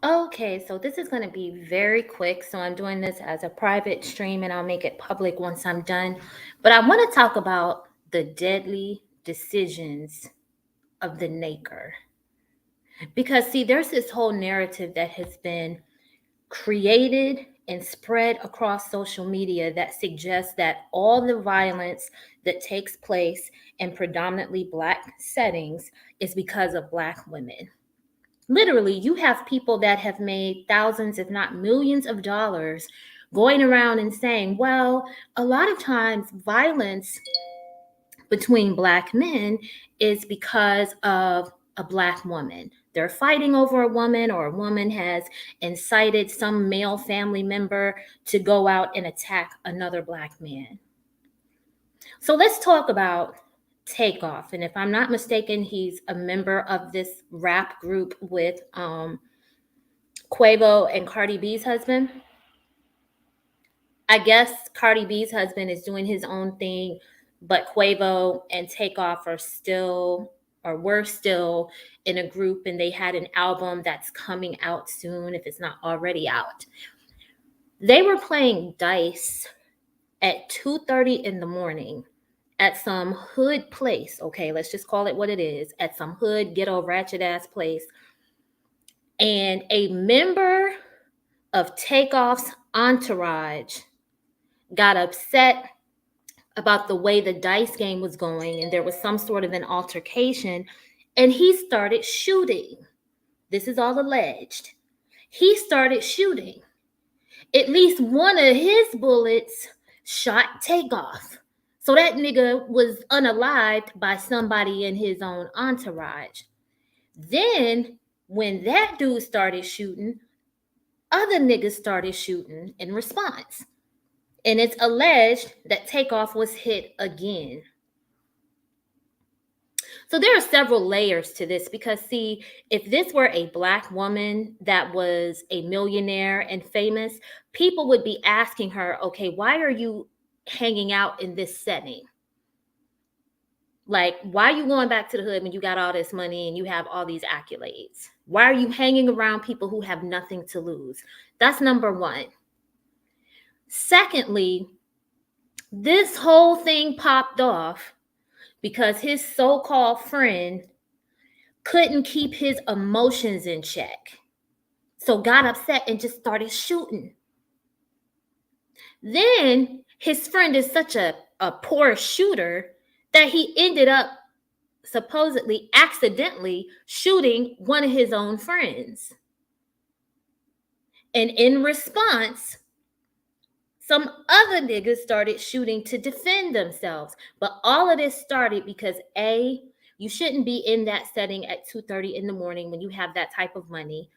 Okay, so this is going to be very quick. So I'm doing this as a private stream and I'll make it public once I'm done. But I want to talk about the deadly decisions of the Naker. Because, see, there's this whole narrative that has been created and spread across social media that suggests that all the violence that takes place in predominantly Black settings is because of Black women. Literally, you have people that have made thousands, if not millions of dollars going around and saying, well, a lot of times violence between Black men is because of a Black woman. They're fighting over a woman, or a woman has incited some male family member to go out and attack another Black man. So let's talk about Takeoff. And if I'm not mistaken, he's a member of this rap group with Quavo and Cardi B's husband. I guess Cardi B's husband is doing his own thing, but Quavo and Takeoff are still, or were still, in a group, and they had an album that's coming out soon, if it's not already out. They were playing dice at 2:30 in the morning at some hood place. Okay, let's just call it what it is, at some hood, ghetto, ratchet ass place. And a member of Takeoff's entourage got upset about the way the dice game was going, and there was some sort of an altercation, and he started shooting. This is all alleged. He started shooting. At least one of his bullets shot Takeoff. So that nigga was unalived by somebody in his own entourage. Then, when that dude started shooting, other niggas started shooting in response. And it's alleged that Takeoff was hit again. So there are several layers to this because, see, if this were a Black woman that was a millionaire and famous, people would be asking her, okay, why are you hanging out in this setting? Like, why are you going back to the hood when you got all this money and you have all these accolades? Why are you hanging around people who have nothing to lose? That's number one. Secondly, this whole thing popped off because his so-called friend couldn't keep his emotions in check. So got upset and just started shooting. Then his friend is such a poor shooter that he ended up supposedly accidentally shooting one of his own friends. And in response, some other niggas started shooting to defend themselves. But all of this started because A, you shouldn't be in that setting at 2:30 in the morning when you have that type of money.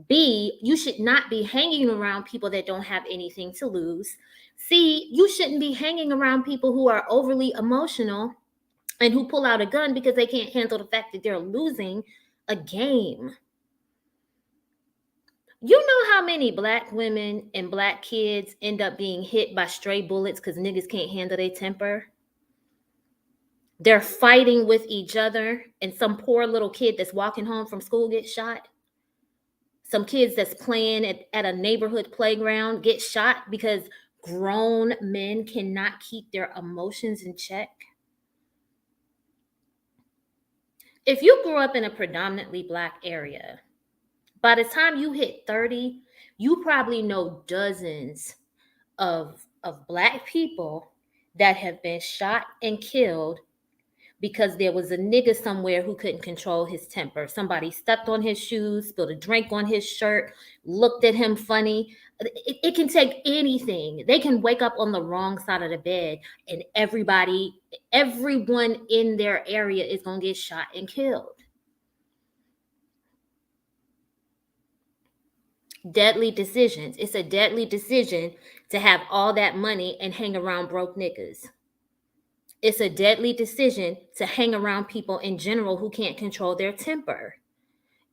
B, you should not be hanging around people that don't have anything to lose. C, you shouldn't be hanging around people who are overly emotional and who pull out a gun because they can't handle the fact that they're losing a game. You know how many Black women and Black kids end up being hit by stray bullets because niggas can't handle their temper? They're fighting with each other, and some poor little kid that's walking home from school gets shot. Some kids that's playing at a neighborhood playground get shot because grown men cannot keep their emotions in check. If you grew up in a predominantly Black area, by the time you hit 30, you probably know dozens of Black people that have been shot and killed because there was a nigga somewhere who couldn't control his temper. Somebody stepped on his shoes, spilled a drink on his shirt, looked at him funny. It can take anything. They can wake up on the wrong side of the bed and everyone in their area is going to get shot and killed. Deadly decisions. It's a deadly decision to have all that money and hang around broke niggas. It's a deadly decision to hang around people in general who can't control their temper.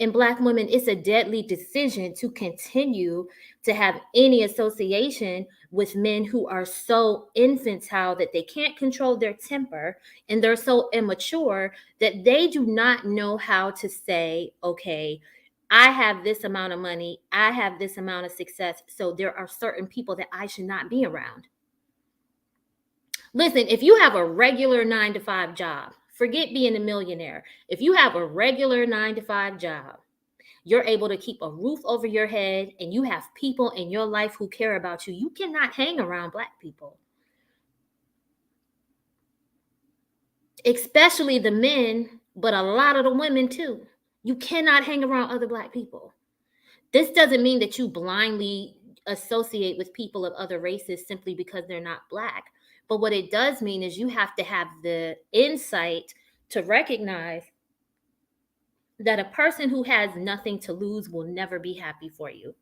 And Black women, it's a deadly decision to continue to have any association with men who are so infantile that they can't control their temper, and they're so immature that they do not know how to say, okay, I have this amount of money, I have this amount of success, so there are certain people that I should not be around. Listen, if you have a regular 9 to 5 job, forget being a millionaire. If you have a regular 9 to 5 job, you're able to keep a roof over your head and you have people in your life who care about you, you cannot hang around Black people. Especially the men, but a lot of the women too. You cannot hang around other Black people. This doesn't mean that you blindly associate with people of other races simply because they're not Black. But what it does mean is you have to have the insight to recognize that a person who has nothing to lose will never be happy for you.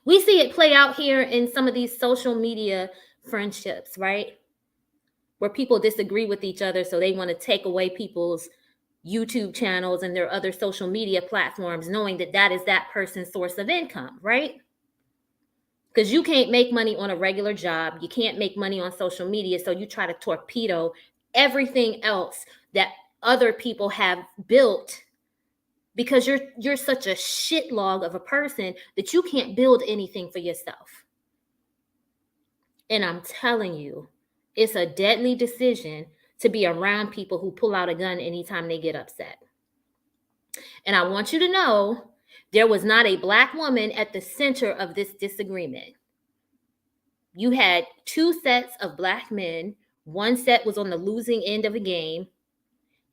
We see it play out here in some of these social media friendships, right? Where people disagree with each other, so they want to take away people's YouTube channels and their other social media platforms, knowing that that is that person's source of income, right? Because you can't make money on a regular job. You can't make money on social media. So you try to torpedo everything else that other people have built because you're such a shit log of a person that you can't build anything for yourself. And I'm telling you, it's a deadly decision to be around people who pull out a gun anytime they get upset. And I want you to know there was not a Black woman at the center of this disagreement. You had 2 sets of Black men. One set was on the losing end of a game.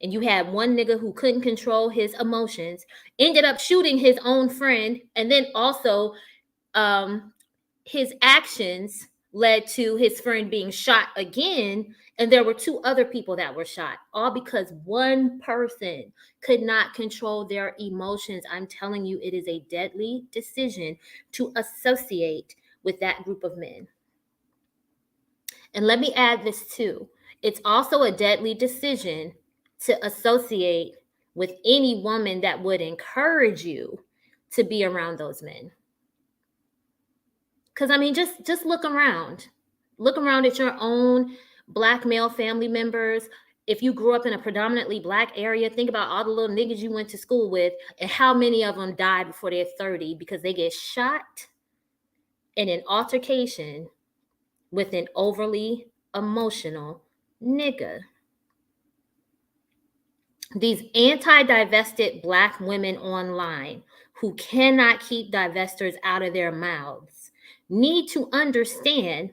And you had one nigga who couldn't control his emotions, ended up shooting his own friend. And then also his actions led to his friend being shot again. And there were 2 other people that were shot, all because one person could not control their emotions. I'm telling you, it is a deadly decision to associate with that group of men. And let me add this too. It's also a deadly decision to associate with any woman that would encourage you to be around those men. Because I mean, just look around. Look around at your own Black male family members. If you grew up in a predominantly Black area, think about all the little niggas you went to school with and how many of them died before they're 30 because they get shot in an altercation with an overly emotional nigga. These anti-divested Black women online who cannot keep divestors out of their mouths need to understand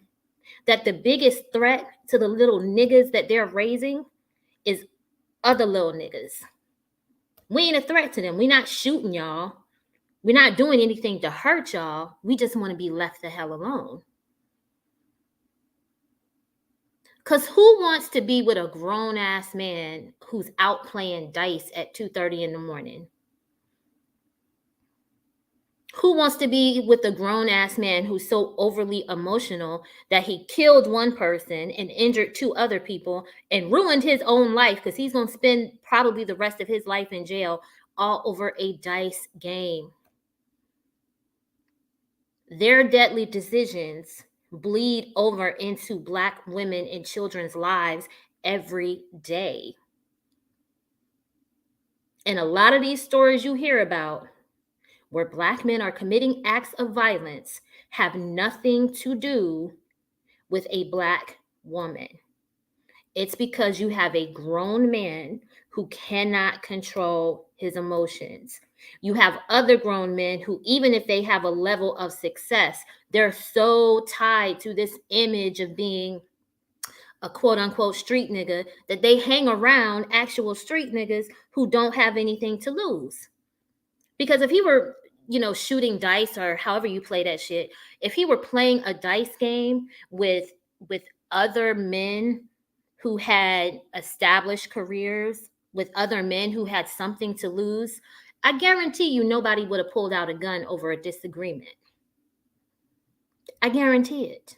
that the biggest threat to the little niggas that they're raising is other little niggas. We ain't a threat to them. We're not shooting y'all. We're not doing anything to hurt y'all. We just want to be left the hell alone. Because who wants to be with a grown-ass man who's out playing dice at 2:30 in the morning? Who wants to be with a grown-ass man who's so overly emotional that he killed one person and injured 2 other people and ruined his own life because he's going to spend probably the rest of his life in jail all over a dice game? Their deadly decisions bleed over into Black women and children's lives every day. And a lot of these stories you hear about where Black men are committing acts of violence have nothing to do with a Black woman. It's because you have a grown man who cannot control his emotions. You have other grown men who, even if they have a level of success, they're so tied to this image of being a quote unquote street nigga that they hang around actual street niggas who don't have anything to lose. Because if he were, shooting dice or however you play that shit, if he were playing a dice game with other men who had established careers, with other men who had something to lose, I guarantee you nobody would have pulled out a gun over a disagreement. I guarantee it.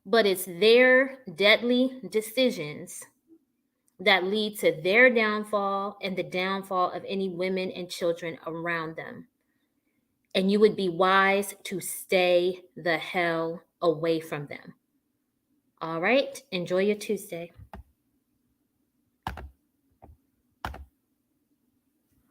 But it's their deadly decisions that lead to their downfall and the downfall of any women and children around them. And you would be wise to stay the hell away from them. All right, enjoy your Tuesday.